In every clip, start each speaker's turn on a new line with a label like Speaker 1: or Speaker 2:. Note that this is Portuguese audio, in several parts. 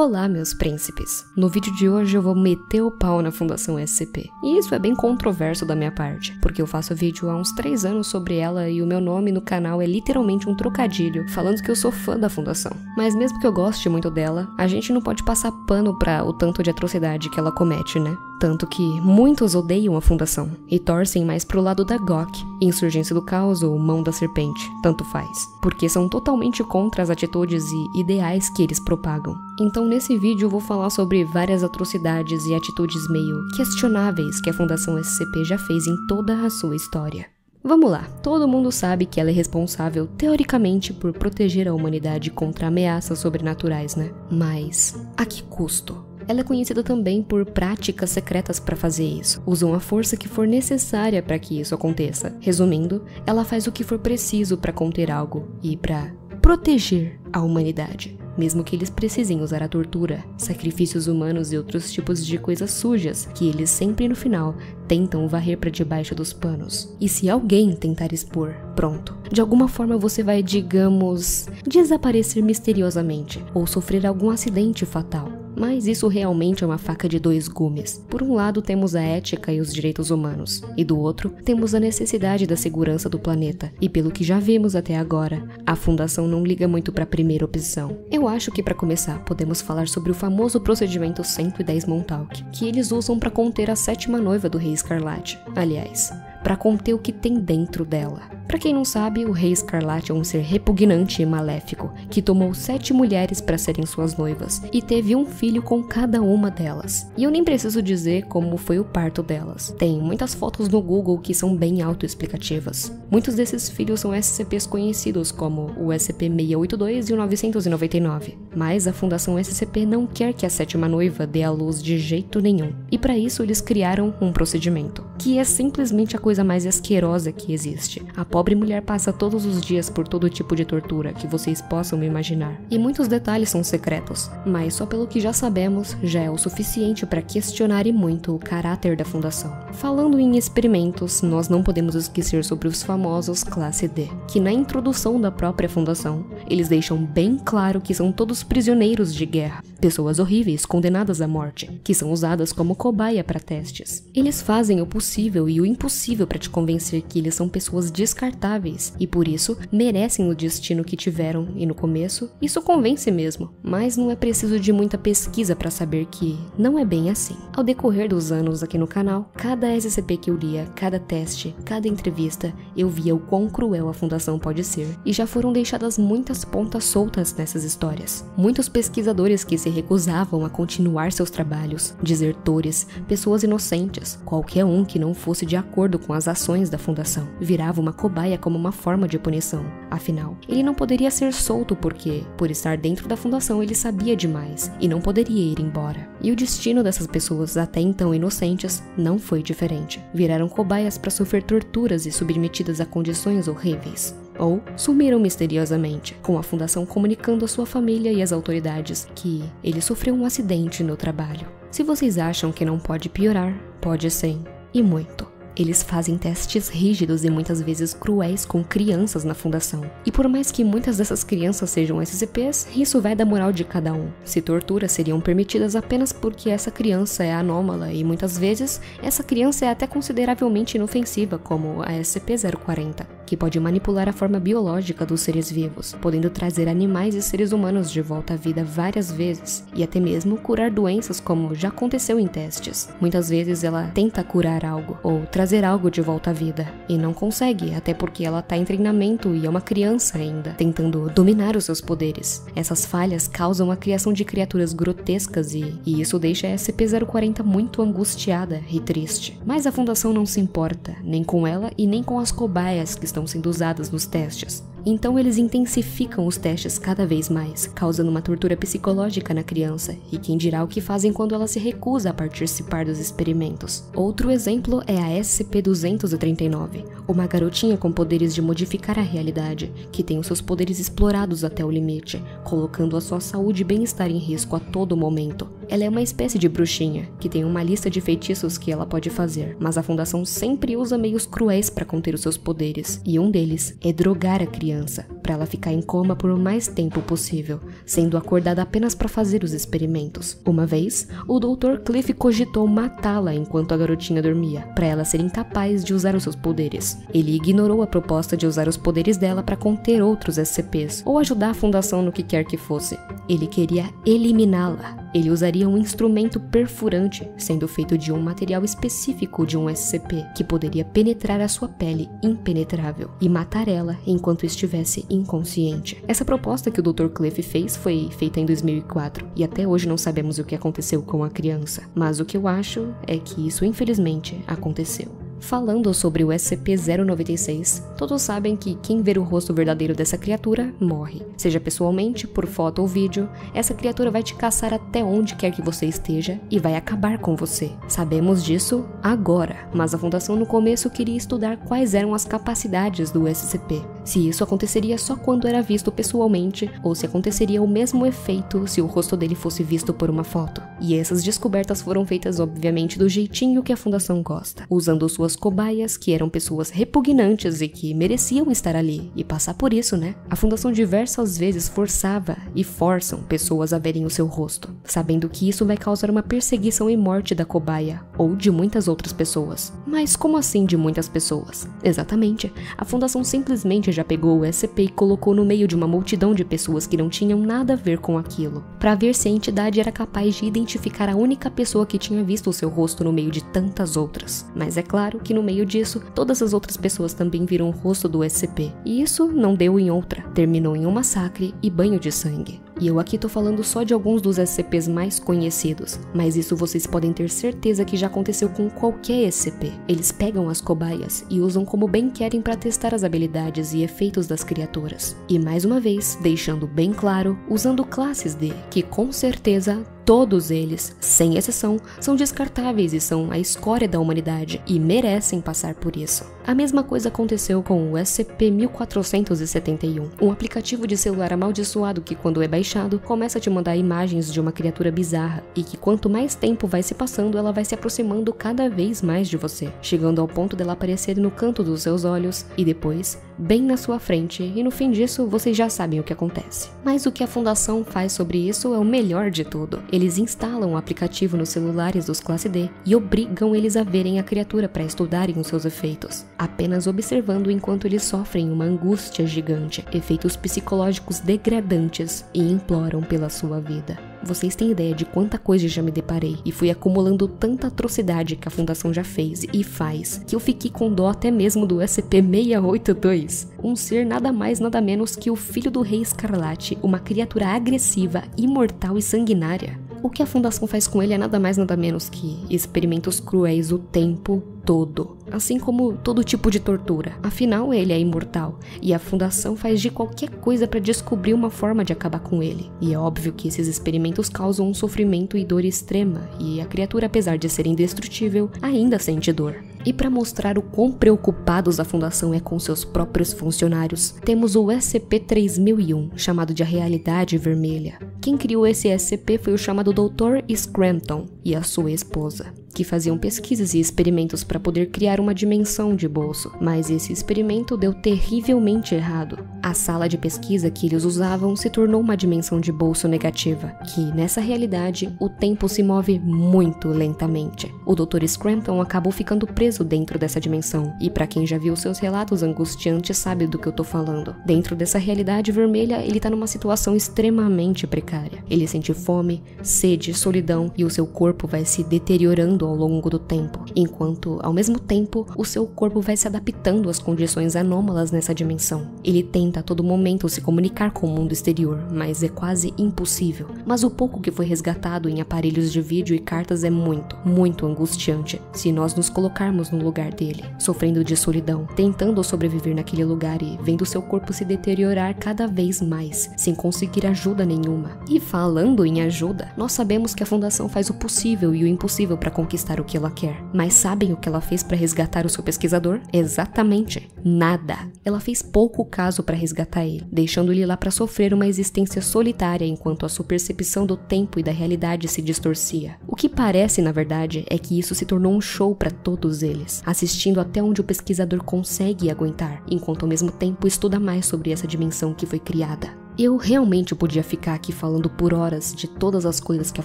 Speaker 1: Olá, meus príncipes! No vídeo de hoje eu vou meter o pau na Fundação SCP. E isso é bem controverso da minha parte, porque eu faço vídeo há uns 3 anos sobre ela e o meu nome no canal é literalmente um trocadilho, falando que eu sou fã da Fundação. Mas mesmo que eu goste muito dela, a gente não pode passar pano pra o tanto de atrocidade que ela comete, né? Tanto que muitos odeiam a Fundação e torcem mais pro lado da GOC, Insurgência do Caos ou Mão da Serpente, tanto faz, porque são totalmente contra as atitudes e ideais que eles propagam. Então nesse vídeo eu vou falar sobre várias atrocidades e atitudes meio questionáveis que a Fundação SCP já fez em toda a sua história. Vamos lá, todo mundo sabe que ela é responsável, teoricamente, por proteger a humanidade contra ameaças sobrenaturais, né? Mas a que custo? Ela é conhecida também por práticas secretas para fazer isso. Usam a força que for necessária para que isso aconteça. Resumindo, ela faz o que for preciso para conter algo e para proteger a humanidade, mesmo que eles precisem usar a tortura, sacrifícios humanos e outros tipos de coisas sujas que eles sempre no final tentam varrer para debaixo dos panos. E se alguém tentar expor, pronto. De alguma forma você vai, digamos, desaparecer misteriosamente ou sofrer algum acidente fatal. Mas isso realmente é uma faca de 2 gumes. Por um lado temos a ética e os direitos humanos, e do outro temos a necessidade da segurança do planeta. E pelo que já vimos até agora, a Fundação não liga muito para a primeira opção. Eu acho que para começar podemos falar sobre o famoso procedimento 110 Montauk, que eles usam para conter a 7ª noiva do Rei Escarlate. Aliás, para conter o que tem dentro dela. Para quem não sabe, o Rei Escarlate é um ser repugnante e maléfico, que tomou 7 mulheres para serem suas noivas, e teve um filho com cada uma delas. E eu nem preciso dizer como foi o parto delas. Tem muitas fotos no Google que são bem autoexplicativas. Muitos desses filhos são SCPs conhecidos como o SCP-682 e o 999. Mas a Fundação SCP não quer que a 7ª noiva dê à luz de jeito nenhum. E para isso eles criaram um procedimento, que é simplesmente a coisa mais asquerosa que existe. A pobre mulher passa todos os dias por todo tipo de tortura que vocês possam imaginar. E muitos detalhes são secretos, mas só pelo que já sabemos, já é o suficiente para questionar e muito o caráter da Fundação. Falando em experimentos, nós não podemos esquecer sobre os famosos Classe D, que na introdução da própria Fundação, eles deixam bem claro que são todos prisioneiros de guerra, pessoas horríveis condenadas à morte, que são usadas como cobaia para testes. Eles fazem o possível e o impossível para te convencer que eles são pessoas descartáveis e por isso merecem o destino que tiveram, e no começo isso convence mesmo, mas não é preciso de muita pesquisa para saber que não é bem assim. Ao decorrer dos anos aqui no canal, cada SCP que eu lia, cada teste, cada entrevista, eu via o quão cruel a Fundação pode ser e já foram deixadas muitas pontas soltas nessas histórias. Muitos pesquisadores que se recusavam a continuar seus trabalhos, desertores, pessoas inocentes, qualquer um que não fosse de acordo com as ações da Fundação, virava uma cobaia como uma forma de punição. Afinal, ele não poderia ser solto porque, por estar dentro da Fundação, ele sabia demais e não poderia ir embora. E o destino dessas pessoas, até então inocentes, não foi diferente. Viraram cobaias para sofrer torturas e submetidas a condições horríveis. Ou sumiram misteriosamente, com a Fundação comunicando à sua família e às autoridades que ele sofreu um acidente no trabalho. Se vocês acham que não pode piorar, pode sim, e muito. Eles fazem testes rígidos e muitas vezes cruéis com crianças na Fundação. E por mais que muitas dessas crianças sejam SCPs, isso vai da moral de cada um. Se torturas seriam permitidas apenas porque essa criança é anômala e muitas vezes essa criança é até consideravelmente inofensiva, como a SCP-040, que pode manipular a forma biológica dos seres vivos, podendo trazer animais e seres humanos de volta à vida várias vezes, e até mesmo curar doenças como já aconteceu em testes. Muitas vezes ela tenta curar algo, ou trazer algo de volta à vida, e não consegue, até porque ela tá em treinamento e é uma criança ainda, tentando dominar os seus poderes. Essas falhas causam a criação de criaturas grotescas e isso deixa a SCP-040 muito angustiada e triste. Mas a Fundação não se importa, nem com ela e nem com as cobaias que estão sendo usadas nos testes. Então eles intensificam os testes cada vez mais, causando uma tortura psicológica na criança, e quem dirá o que fazem quando ela se recusa a participar dos experimentos. Outro exemplo é a SCP-239, uma garotinha com poderes de modificar a realidade, que tem os seus poderes explorados até o limite, colocando a sua saúde e bem-estar em risco a todo momento. Ela é uma espécie de bruxinha, que tem uma lista de feitiços que ela pode fazer, mas a Fundação sempre usa meios cruéis para conter os seus poderes, e um deles é drogar a criança criança, para ela ficar em coma por o mais tempo possível, sendo acordada apenas para fazer os experimentos. Uma vez, o Dr. Cliff cogitou matá-la enquanto a garotinha dormia, para ela ser incapaz de usar os seus poderes. Ele ignorou a proposta de usar os poderes dela para conter outros SCPs, ou ajudar a fundação no que quer que fosse. Ele queria eliminá-la. Ele usaria um instrumento perfurante, sendo feito de um material específico de um SCP, que poderia penetrar a sua pele impenetrável e matar ela enquanto estivesse inconsciente. Essa proposta que o Dr. Cliff fez foi feita em 2004, e até hoje não sabemos o que aconteceu com a criança, mas o que eu acho é que isso infelizmente aconteceu. Falando sobre o SCP-096, todos sabem que quem ver o rosto verdadeiro dessa criatura morre. Seja pessoalmente, por foto ou vídeo, essa criatura vai te caçar até onde quer que você esteja e vai acabar com você. Sabemos disso agora, mas a Fundação no começo queria estudar quais eram as capacidades do SCP. Se isso aconteceria só quando era visto pessoalmente, ou se aconteceria o mesmo efeito se o rosto dele fosse visto por uma foto. E essas descobertas foram feitas obviamente do jeitinho que a Fundação gosta, usando suas cobaias, que eram pessoas repugnantes e que mereciam estar ali e passar por isso, né? A Fundação diversas vezes forçava e forçam pessoas a verem o seu rosto, sabendo que isso vai causar uma perseguição e morte da cobaia, ou de muitas outras pessoas. Mas como assim de muitas pessoas? Exatamente, a Fundação simplesmente já pegou o SCP e colocou no meio de uma multidão de pessoas que não tinham nada a ver com aquilo, para ver se a entidade era capaz de identificar a única pessoa que tinha visto o seu rosto no meio de tantas outras. Mas é claro que no meio disso, todas as outras pessoas também viram o rosto do SCP, e isso não deu em outra, terminou em um massacre e banho de sangue. E eu aqui tô falando só de alguns dos SCPs mais conhecidos, mas isso vocês podem ter certeza que já aconteceu com qualquer SCP. Eles pegam as cobaias e usam como bem querem para testar as habilidades e efeitos das criaturas. E mais uma vez, deixando bem claro, usando classes de, que com certeza todos eles, sem exceção, são descartáveis e são a escória da humanidade e merecem passar por isso. A mesma coisa aconteceu com o SCP-1471, um aplicativo de celular amaldiçoado que, quando é baixado, começa a te mandar imagens de uma criatura bizarra e que quanto mais tempo vai se passando, ela vai se aproximando cada vez mais de você, chegando ao ponto dela aparecer no canto dos seus olhos e depois, bem na sua frente, e no fim disso, vocês já sabem o que acontece. Mas o que a Fundação faz sobre isso é o melhor de tudo. Eles instalam o aplicativo nos celulares dos Classe D e obrigam eles a verem a criatura para estudarem os seus efeitos, apenas observando enquanto eles sofrem uma angústia gigante, efeitos psicológicos degradantes e imploram pela sua vida. Vocês têm ideia de quanta coisa já me deparei e fui acumulando tanta atrocidade que a Fundação já fez e faz, que eu fiquei com dó até mesmo do SCP-682, um ser nada mais nada menos que o filho do Rei Escarlate, uma criatura agressiva, imortal e sanguinária. O que a Fundação faz com ele é nada mais nada menos que experimentos cruéis o tempo todo, assim como todo tipo de tortura. Afinal, ele é imortal, e a Fundação faz de qualquer coisa para descobrir uma forma de acabar com ele. E é óbvio que esses experimentos causam um sofrimento e dor extrema, e a criatura, apesar de ser indestrutível, ainda sente dor. E para mostrar o quão preocupados a Fundação é com seus próprios funcionários, temos o SCP-3001, chamado de a Realidade Vermelha. Quem criou esse SCP foi o chamado Dr. Scranton e a sua esposa, que faziam pesquisas e experimentos para poder criar uma dimensão de bolso, mas esse experimento deu terrivelmente errado. A sala de pesquisa que eles usavam se tornou uma dimensão de bolso negativa, que nessa realidade o tempo se move muito lentamente. O Dr. Scranton acabou ficando preso dentro dessa dimensão, e para quem já viu seus relatos angustiantes sabe do que eu tô falando. Dentro dessa realidade vermelha, ele tá numa situação extremamente precária. Ele sente fome, sede, solidão e o seu corpo vai se deteriorando ao longo do tempo, enquanto, ao mesmo tempo, o seu corpo vai se adaptando às condições anômalas nessa dimensão. Ele tenta a todo momento se comunicar com o mundo exterior, mas é quase impossível. Mas o pouco que foi resgatado em aparelhos de vídeo e cartas é muito angustiante. Se nós nos colocarmos no lugar dele, sofrendo de solidão, tentando sobreviver naquele lugar e vendo seu corpo se deteriorar cada vez mais, sem conseguir ajuda nenhuma. E falando em ajuda, nós sabemos que a Fundação faz o possível e o impossível para conquistar conquistar o que ela quer. Mas sabem o que ela fez para resgatar o seu pesquisador? Exatamente nada. Ela fez pouco caso para resgatar ele, deixando ele lá para sofrer uma existência solitária enquanto a sua percepção do tempo e da realidade se distorcia. O que parece, na verdade, é que isso se tornou um show para todos eles, assistindo até onde o pesquisador consegue aguentar, enquanto ao mesmo tempo estuda mais sobre essa dimensão que foi criada. Eu realmente podia ficar aqui falando por horas de todas as coisas que a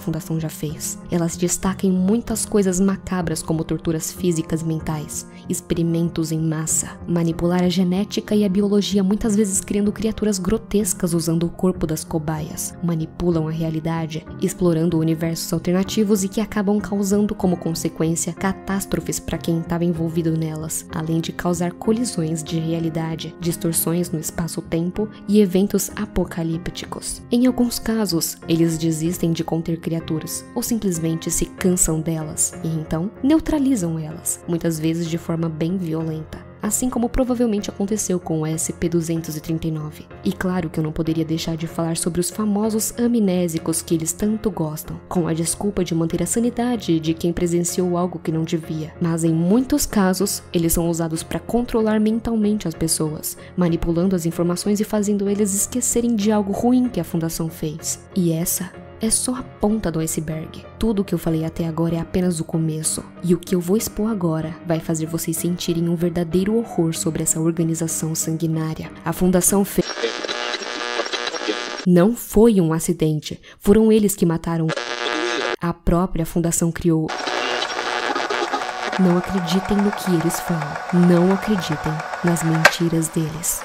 Speaker 1: Fundação já fez. Elas destacam muitas coisas macabras como torturas físicas e mentais, experimentos em massa, manipular a genética e a biologia, muitas vezes criando criaturas grotescas usando o corpo das cobaias, manipulam a realidade, explorando universos alternativos e que acabam causando como consequência catástrofes para quem estava envolvido nelas, além de causar colisões de realidade, distorções no espaço-tempo e eventos apocalípticos. Em alguns casos, eles desistem de conter criaturas ou simplesmente se cansam delas e então neutralizam elas, muitas vezes de forma bem violenta. Assim como provavelmente aconteceu com o SCP-239. E claro que eu não poderia deixar de falar sobre os famosos amnésicos que eles tanto gostam, com a desculpa de manter a sanidade de quem presenciou algo que não devia. Mas em muitos casos, eles são usados para controlar mentalmente as pessoas, manipulando as informações e fazendo eles esquecerem de algo ruim que a Fundação fez. E essa é só a ponta do iceberg. Tudo o que eu falei até agora é apenas o começo. E o que eu vou expor agora vai fazer vocês sentirem um verdadeiro horror sobre essa organização sanguinária. A Fundação fez... Não foi um acidente. Foram eles que mataram. A própria Fundação criou. Não acreditem no que eles falam. Não acreditem nas mentiras deles.